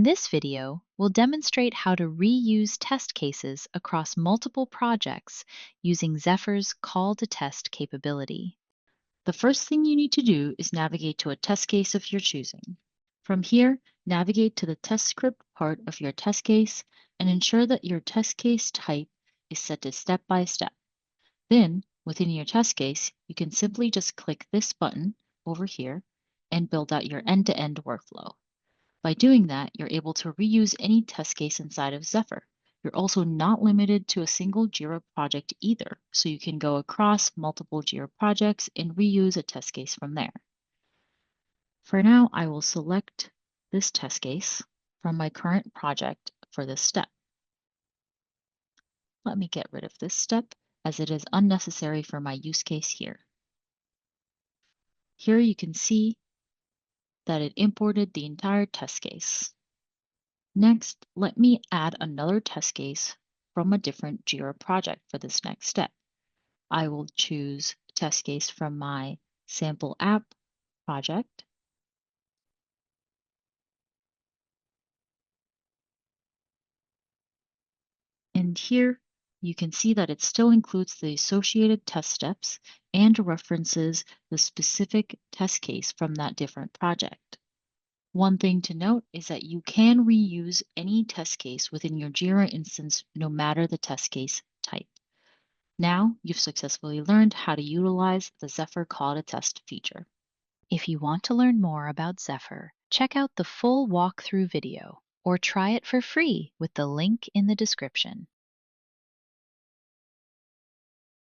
In this video, we'll demonstrate how to reuse test cases across multiple projects using Zephyr's call-to-test capability. The first thing you need to do is navigate to a test case of your choosing. From here, navigate to the test script part of your test case and ensure that your test case type is set to step by step. Then, within your test case, you can simply just click this button over here and build out your end-to-end workflow. By doing that, you're able to reuse any test case inside of Zephyr. You're also not limited to a single Jira project either, so you can go across multiple Jira projects and reuse a test case from there. For now, I will select this test case from my current project for this step. Let me get rid of this step as it is unnecessary for my use case here. Here you can see that it imported the entire test case. Next, let me add another test case from a different Jira project for this next step. I will choose a test case from my sample app project. And here you can see that it still includes the associated test steps and references the specific test case from that different project. One thing to note is that you can reuse any test case within your Jira instance, no matter the test case type. Now you've successfully learned how to utilize the Zephyr Call to Test feature. If you want to learn more about Zephyr, check out the full walkthrough video or try it for free with the link in the description.